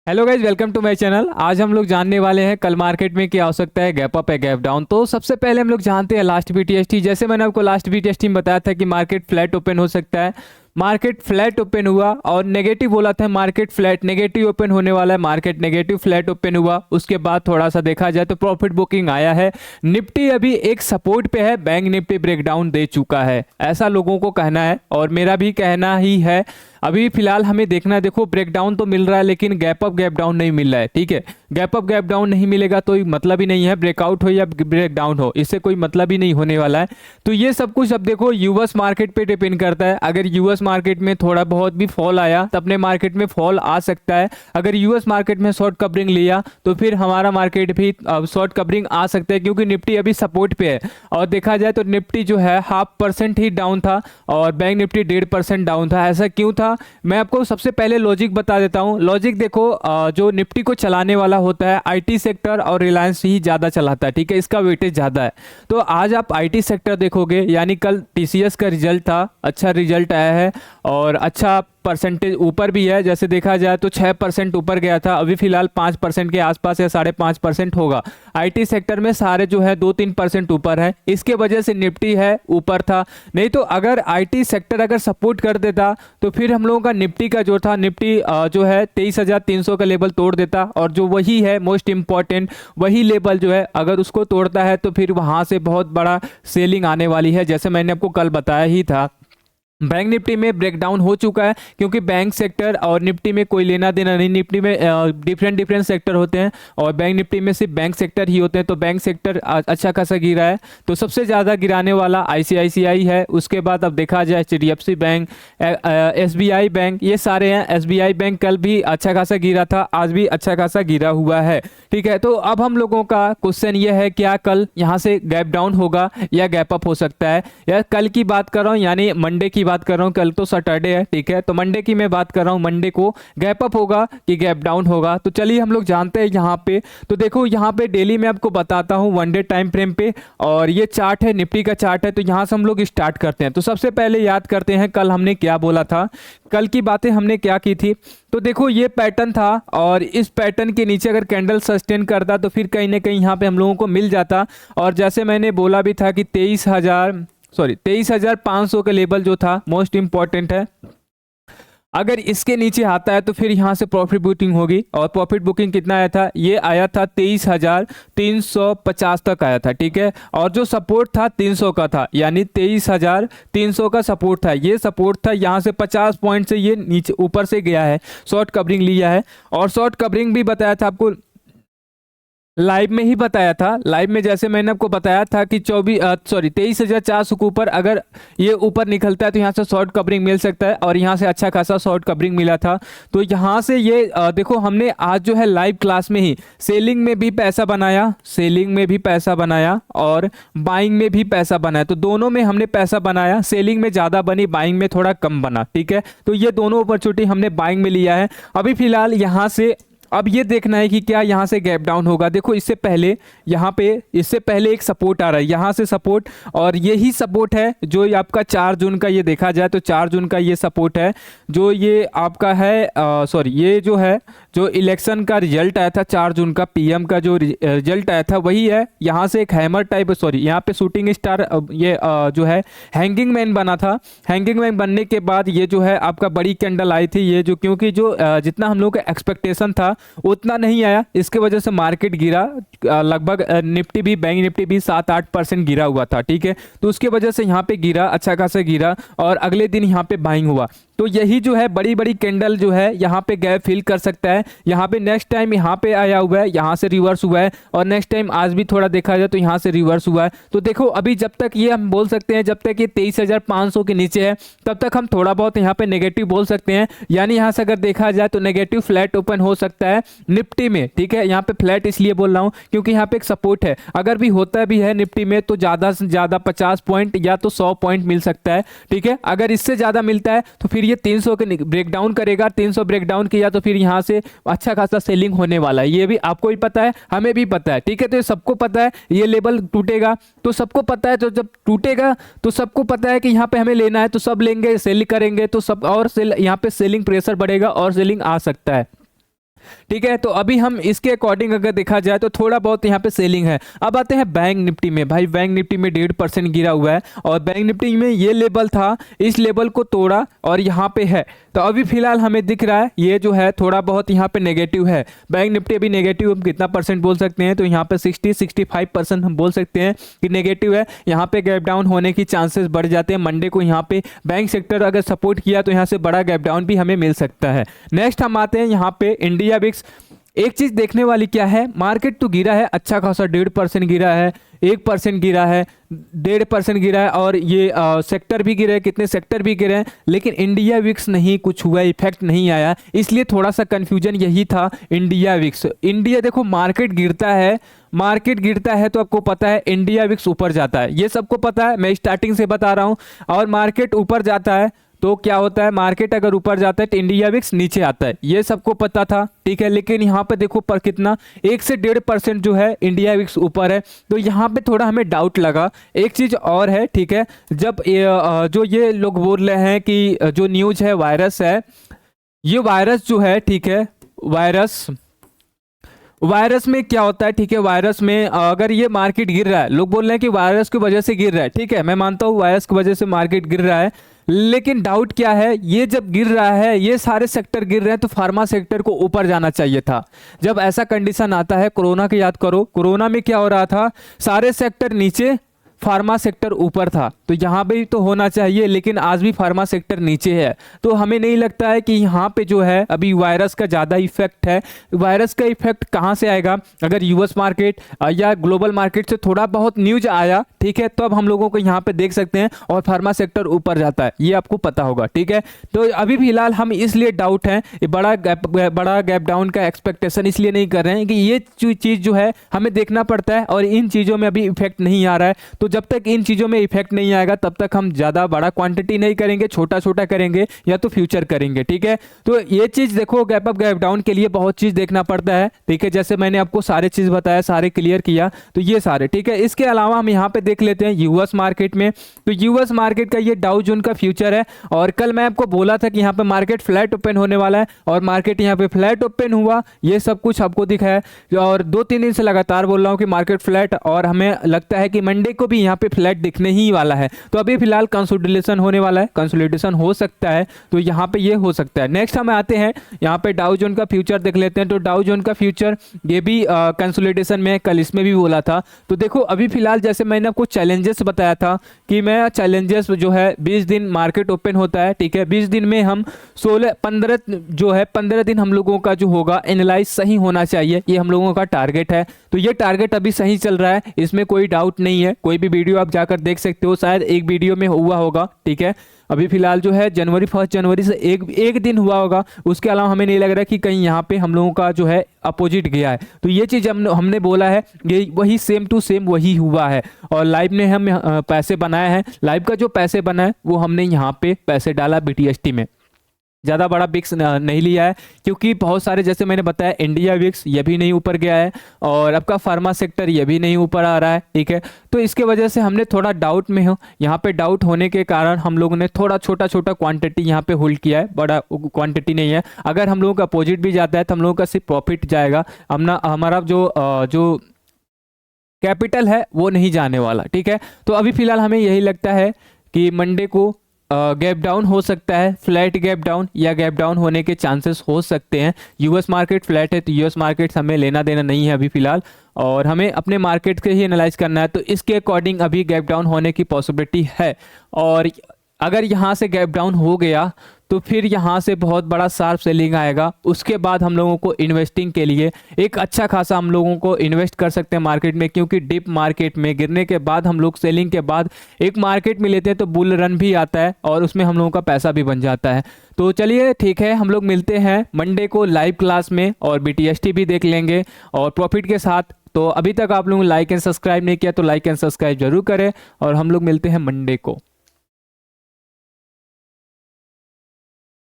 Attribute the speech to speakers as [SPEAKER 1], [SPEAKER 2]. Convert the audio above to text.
[SPEAKER 1] Hello guys, welcome to my channel. आज हम लोग जानने वाले हैं कल मार्केट में क्या हो सकता है, गैप अप है गैप डाउन। तो सबसे पहले हम लोग जानते हैं लास्ट बीटीएसटी। जैसे मैंने आपको लास्ट बीटीएसटी में बताया था कि मार्केट फ्लैट ओपन हो सकता है। मार्केट फ्लैट ओपन हुआ और नेगेटिव बोला था, मार्केट फ्लैट नेगेटिव ओपन होने वाला है। मार्केट नेगेटिव फ्लैट ओपन हुआ, उसके बाद थोड़ा सा देखा जाए तो प्रॉफिट बुकिंग आया है। निफ्टी अभी एक सपोर्ट पे है, बैंक निफ्टी ब्रेकडाउन दे चुका है, ऐसा लोगों को कहना है और मेरा भी कहना ही है। अभी फिलहाल हमें देखना है, देखो ब्रेकडाउन तो मिल रहा है लेकिन गैप अप गैप डाउन नहीं मिल रहा है। ठीक है, गैप अप गैप डाउन नहीं मिलेगा तो मतलब ही नहीं है, ब्रेकआउट हो या ब्रेक डाउन हो, इससे कोई मतलब ही नहीं होने वाला है। तो ये सब कुछ अब देखो यूएस मार्केट पे डिपेंड करता है। अगर यूएस मार्केट में थोड़ा बहुत भी फॉल आया तो अपने मार्केट में फॉल आ सकता है। अगर यूएस मार्केट में शॉर्ट कवरिंग लिया तो फिर हमारा मार्केट भी शॉर्ट कवरिंग आ सकता है, क्योंकि निफ्टी अभी सपोर्ट पे है। और देखा जाए तो निफ्टी जो है 0.5% ही डाउन था और बैंक निफ्टी 1.5% डाउन था। ऐसा क्यों था, मैं आपको सबसे पहले लॉजिक बता देता हूं। लॉजिक देखो, जो निफ्टी को चलाने वाला होता है आईटी सेक्टर और रिलायंस ही ज़्यादा चलाता है। ठीक है, इसका वेटेज ज़्यादा है। तो आज आप आईटी सेक्टर देखोगे, यानी कल टीसीएस का रिजल्ट था, अच्छा रिजल्ट आया है और अच्छा परसेंटेज ऊपर भी है। जैसे देखा जाए तो 6% ऊपर गया था, अभी फिलहाल 5% के आसपास या 5.5% होगा। आईटी सेक्टर में सारे जो है 2-3% ऊपर है, इसके वजह से निफ्टी है ऊपर था। नहीं तो अगर आईटी सेक्टर अगर सपोर्ट कर देता तो फिर हम लोगों का निफ्टी का जो था, निफ्टी जो है 23,300 का लेवल तोड़ देता, और जो वही है मोस्ट इंपॉर्टेंट वही लेवल जो है अगर उसको तोड़ता है तो फिर वहाँ से बहुत बड़ा सेलिंग आने वाली है, जैसे मैंने आपको कल बताया ही था। बैंक निफ्टी में ब्रेकडाउन हो चुका है, क्योंकि बैंक सेक्टर और निफ्टी में कोई लेना देना नहीं। निफ्टी में डिफरेंट सेक्टर होते हैं और बैंक निफ्टी में सिर्फ बैंक सेक्टर ही होते हैं। तो बैंक सेक्टर अच्छा खासा गिरा है, तो सबसे ज़्यादा गिराने वाला आईसीआईसीआई है। उसके बाद अब देखा जाए एचडीएफसी बैंक, एसबीआई बैंक, ये सारे हैं। एसबीआई बैंक कल भी अच्छा खासा गिरा था, आज भी अच्छा खासा गिरा हुआ है। ठीक है, तो अब हम लोगों का क्वेश्चन ये है, क्या कल यहाँ से गैप डाउन होगा या गैप अप हो सकता है। या कल की बात कर रहा हूँ, यानी मंडे की बात कर रहा हूँ, कल तो सैटरडे है। ठीक है, तो मंडे की मैं बात कर रहा हूँ, मंडे को गैप अप होगा कि गैप डाउन होगा। तो चलिए हम लोग जानते हैं यहाँ पे। तो देखो यहाँ पे डेली मैं आपको बताता हूँ 1 डे टाइम फ्रेम पे, और ये चार्ट है, निफ्टी का चार्ट है। तो यहाँ से हम लोग स्टार्ट करते हैं। तो सबसे पहले याद करते हैं कल हमने क्या बोला था, कल की बातें हमने क्या की थी। तो देखो ये पैटर्न था और इस पैटर्न के नीचे अगर कैंडल सस्टेन करता तो फिर कहीं ना कहीं यहाँ पे हम लोगों को मिल जाता। और जैसे मैंने बोला भी था कि 23,500 का लेवल जो था मोस्ट इंपॉर्टेंट है। अगर इसके नीचे आता है तो फिर यहाँ से प्रॉफिट बुकिंग होगी। और प्रॉफिट बुकिंग कितना आया था, ये आया था 23,350 तक आया था। ठीक है, और जो सपोर्ट था 300 का था, यानी 23,300 का सपोर्ट था। ये सपोर्ट था, यहाँ से 50 पॉइंट से ये नीचे ऊपर से गया है, शॉर्ट कवरिंग लिया है। और शॉर्ट कवरिंग भी बताया था आपको, लाइव में ही बताया था। लाइव में जैसे मैंने आपको बताया था कि 23,400 के ऊपर अगर ये ऊपर निकलता है तो यहाँ से शॉर्ट कवरिंग मिल सकता है, और यहाँ से अच्छा खासा शॉर्ट कवरिंग मिला था। तो यहाँ से ये देखो हमने आज जो है लाइव क्लास में ही सेलिंग में भी पैसा बनाया, सेलिंग में भी पैसा बनाया और बाइंग में भी पैसा बनाया। तो दोनों में हमने पैसा बनाया, सेलिंग में ज़्यादा बनी, बाइंग में थोड़ा कम बना। ठीक है, तो ये दोनों अपॉर्चुनिटी हमने बाइंग में लिया है। अभी फिलहाल यहाँ से अब ये देखना है कि क्या यहाँ से गैप डाउन होगा। देखो इससे पहले यहाँ पे, इससे पहले एक सपोर्ट आ रहा है, यहाँ से सपोर्ट, और यही सपोर्ट है जो आपका 4 जून का, ये देखा जाए तो 4 जून का ये सपोर्ट है जो ये आपका है। ये जो है, जो इलेक्शन का रिजल्ट आया था 4 जून का, पीएम का जो रिजल्ट आया था वही है। यहाँ से एक हैमर टाइप, यहाँ पे शूटिंग स्टार, ये जो है हैंगिंग मैन बना था। हैंगिंग मैन बनने के बाद ये जो है आपका बड़ी कैंडल आई थी, ये जो, क्योंकि जो जितना हम लोग का एक्सपेक्टेशन था उतना नहीं आया, इसके वजह से मार्केट गिरा। लगभग निफ्टी भी, बैंक निफ्टी भी 7-8% गिरा हुआ था। ठीक है, तो उसके वजह से यहाँ पे गिरा, अच्छा खासा गिरा, और अगले दिन यहाँ पे बाइंग हुआ। तो यही जो है बड़ी बड़ी कैंडल जो है यहाँ पे गैप फिल कर सकता है। यहाँ पे नेक्स्ट टाइम यहाँ पे आया हुआ है, यहाँ से रिवर्स हुआ है, और नेक्स्ट टाइम आज भी थोड़ा देखा जाए तो यहाँ से रिवर्स हुआ है। तो देखो अभी जब तक ये हम बोल सकते हैं, जब तक ये 23,500 के नीचे है तब तक हम थोड़ा बहुत यहाँ पे नेगेटिव बोल सकते हैं। यानी यहाँ से अगर देखा जाए तो नेगेटिव फ्लैट ओपन हो सकता है निफ्टी में। ठीक है, यहाँ पे फ्लैट इसलिए बोल रहा हूँ क्योंकि यहाँ पे एक सपोर्ट है। अगर भी होता भी है निफ्टी में तो ज़्यादा से ज़्यादा 50 पॉइंट या तो 100 पॉइंट मिल सकता है। ठीक है, अगर इससे ज़्यादा मिलता है तो फिर ये 300 के ब्रेकडाउन करेगा। 300 ब्रेकडाउन किया तो फिर यहाँ से अच्छा खासा सेलिंग होने वाला है, ये भी आपको ही पता है, हमें भी पता है। ठीक है, तो ये सबको पता है ये लेवल टूटेगा, तो सबको पता है। तो जब टूटेगा तो सबको पता है कि यहाँ पे हमें लेना है, तो सब लेंगे, सेल करेंगे, तो सब, और यहाँ पे सेलिंग प्रेशर बढ़ेगा और सेलिंग आ सकता है। ठीक है। तो अभी हम इसके अकॉर्डिंग अगर देखा जाए तो थोड़ा बहुत यहाँ पे सेलिंग है। अब आते हैं बैंक निफ्टी में। भाई बैंक निफ्टी में 1.5% गिरा हुआ है और बैंक निफ्टी में ये लेवल था, इस लेवल को तोड़ा और यहाँ पे है। तो अभी फिलहाल हमें दिख रहा है ये जो है थोड़ा बहुत यहाँ पे नेगेटिव है। बैंक निफ्टी अभी नेगेटिव हम कितना परसेंट बोल सकते हैं, तो यहाँ पे 60-65% हम बोल सकते हैं कि नेगेटिव है। यहाँ पे गैप डाउन होने की चांसेस बढ़ जाते हैं। मंडे को यहाँ पे बैंक सेक्टर अगर सपोर्ट किया तो यहाँ से बड़ा गैप डाउन भी हमें मिल सकता है। नेक्स्ट हम आते हैं यहाँ पे इंडिया विक्स। एक चीज देखने वाली क्या है, मार्केट तो गिरा है अच्छा खासा, 1.5% गिरा है, 1% गिरा है, 1.5% गिरा है और ये सेक्टर भी गिरे, कितने सेक्टर भी गिरे हैं, लेकिन इंडिया विक्स नहीं कुछ हुआ, इफेक्ट नहीं आया। इसलिए थोड़ा सा कंफ्यूजन यही था इंडिया विक्स। इंडिया देखो मार्केट गिरता है, मार्केट गिरता है तो आपको पता है इंडिया विक्स ऊपर जाता है, ये सबको पता है, मैं स्टार्टिंग से बता रहा हूँ। और मार्केट ऊपर जाता है तो क्या होता है, मार्केट अगर ऊपर जाता है तो इंडिया विक्स नीचे आता है, ये सबको पता था। ठीक है, लेकिन यहाँ पे देखो पर कितना 1 से 1.5% जो है इंडिया विक्स ऊपर है, तो यहाँ पे थोड़ा हमें डाउट लगा। एक चीज़ और है, ठीक है, जब जो ये लोग बोल रहे हैं कि जो न्यूज है वायरस है, ये वायरस जो है, ठीक है, वायरस में क्या होता है, ठीक है, वायरस में अगर ये मार्केट गिर रहा है, लोग बोल रहे हैं कि वायरस की वजह से गिर रहा है, ठीक है, मैं मानता हूँ वायरस की वजह से मार्केट गिर रहा है, लेकिन डाउट क्या है, ये जब गिर रहा है, ये सारे सेक्टर गिर रहे हैं, तो फार्मा सेक्टर को ऊपर जाना चाहिए था। जब ऐसा कंडीशन आता है, कोरोना की याद करो, कोरोना में क्या हो रहा था, सारे सेक्टर नीचे, फार्मा सेक्टर ऊपर था, तो यहाँ पे तो होना चाहिए, लेकिन आज भी फार्मा सेक्टर नीचे है। तो हमें नहीं लगता है कि यहाँ पे जो है अभी वायरस का ज़्यादा इफेक्ट है। वायरस का इफेक्ट कहाँ से आएगा, अगर यूएस मार्केट या ग्लोबल मार्केट से थोड़ा बहुत न्यूज आया, ठीक है, तो अब हम लोगों को यहाँ पे देख सकते हैं और फार्मा सेक्टर ऊपर जाता है, ये आपको पता होगा। ठीक है, तो अभी फिलहाल हम इसलिए डाउट हैं, बड़ा गैप डाउन का एक्सपेक्टेशन इसलिए नहीं कर रहे हैं कि ये चीज़ जो है हमें देखना पड़ता है और इन चीज़ों में अभी इफेक्ट नहीं आ रहा है। तो जब तक इन चीज़ों में इफेक्ट नहीं आएगा तब तक हम ज़्यादा बड़ा क्वांटिटी नहीं करेंगे, छोटा छोटा करेंगे या तो फ्यूचर करेंगे। ठीक है, तो ये चीज़ देखो, गैप अप गैप डाउन के लिए बहुत चीज़ देखना पड़ता है। ठीक है, जैसे मैंने आपको सारे चीज़ बताया, सारे क्लियर किया, तो ये सारे ठीक है। इसके अलावा हम यहाँ पे देख लेते हैं यूएस मार्केट में। तो यूएस मार्केट का ये डाउ जोन का फ्यूचर है, और कल मैं आपको बोला था कि यहाँ पे मार्केट फ्लैट ओपन होने वाला है, और मार्केट यहाँ पे फ्लैट ओपन हुआ, ये सब कुछ आपको दिखा है। और 2-3 दिन से लगातार बोल रहा हूँ कि मार्केट फ्लैट, और हमें लगता है कि मंडे को भी यहाँ पे फ्लैट दिखने ही वाला है। तो अभी फिलहाल कंसोलिडेशन होने वाला है, कंसोलिडेशन हो सकता है, तो यहाँ पे ये हो सकता है। नेक्स्ट हम आते हैं यहाँ पे डाउ जोन का फ्यूचर देख लेते हैं। तो डाउ जोन का फ्यूचर ये भी कंसोलिडेशन में, कल इसमें भी बोला था। तो देखो अभी फिलहाल जैसे मैंने आपको चैलेंजेस बताया था कि मैं चैलेंजेस जो है 20 दिन मार्केट ओपन होता है, ठीक है, 20 दिन में हम 15 जो है 15 दिन हम लोगों का जो होगा एनालाइज सही होना चाहिए, ये हम लोगों का टारगेट है। तो ये टारगेट अभी सही चल रहा है, इसमें कोई डाउट नहीं है। कोई भी वीडियो आप जाकर देख सकते हो, शायद एक वीडियो में हुआ होगा। ठीक है, अभी फिलहाल जो है 1 जनवरी से एक दिन हुआ होगा, उसके अलावा हमें नहीं लग रहा कि कहीं यहाँ पे हम लोगों का जो है अपोजिट गया है। तो ये चीज़ हमने बोला है, ये वही सेम टू सेम वही हुआ है। और लाइव में हम पैसे बनाए हैं, लाइव का जो पैसे बना है वो हमने यहाँ पे पैसे डाला BTST में, ज़्यादा बड़ा विक्स नहीं लिया है, क्योंकि बहुत सारे जैसे मैंने बताया इंडिया विक्स ये भी नहीं ऊपर गया है, और आपका फार्मा सेक्टर ये भी नहीं ऊपर आ रहा है। ठीक है, तो इसके वजह से हमने थोड़ा डाउट में हो, यहाँ पे डाउट होने के कारण हम लोगों ने थोड़ा छोटा क्वांटिटी यहाँ पे होल्ड किया है, बड़ा क्वांटिटी नहीं है। अगर हम लोगों का अपोजिट भी जाता है तो हम लोगों का सिर्फ प्रॉफिट जाएगा, हमारा जो कैपिटल है वो नहीं जाने वाला। ठीक है, तो अभी फिलहाल हमें यही लगता है कि मंडे को गैप डाउन हो सकता है, फ्लैट गैप डाउन या गैप डाउन होने के चांसेस हो सकते हैं। यूएस मार्केट फ्लैट है, तो यूएस मार्केट हमें लेना देना नहीं है अभी फिलहाल, और हमें अपने मार्केट के ही एनालाइज करना है। तो इसके अकॉर्डिंग अभी गैप डाउन होने की पॉसिबिलिटी है, और अगर यहाँ से गैप डाउन हो गया तो फिर यहाँ से बहुत बड़ा शार्प सेलिंग आएगा। उसके बाद हम लोगों को इन्वेस्टिंग के लिए एक अच्छा खासा हम लोगों को इन्वेस्ट कर सकते हैं मार्केट में, क्योंकि डिप मार्केट में गिरने के बाद हम लोग सेलिंग के बाद एक मार्केट में लेते हैं तो बुल रन भी आता है, और उसमें हम लोगों का पैसा भी बन जाता है। तो चलिए ठीक है, हम लोग मिलते हैं मंडे को लाइव क्लास में, और BTST भी देख लेंगे और प्रॉफिट के साथ। तो अभी तक आप लोगों ने लाइक एंड सब्सक्राइब नहीं किया तो लाइक एंड सब्सक्राइब जरूर करें, और हम लोग मिलते हैं मंडे को।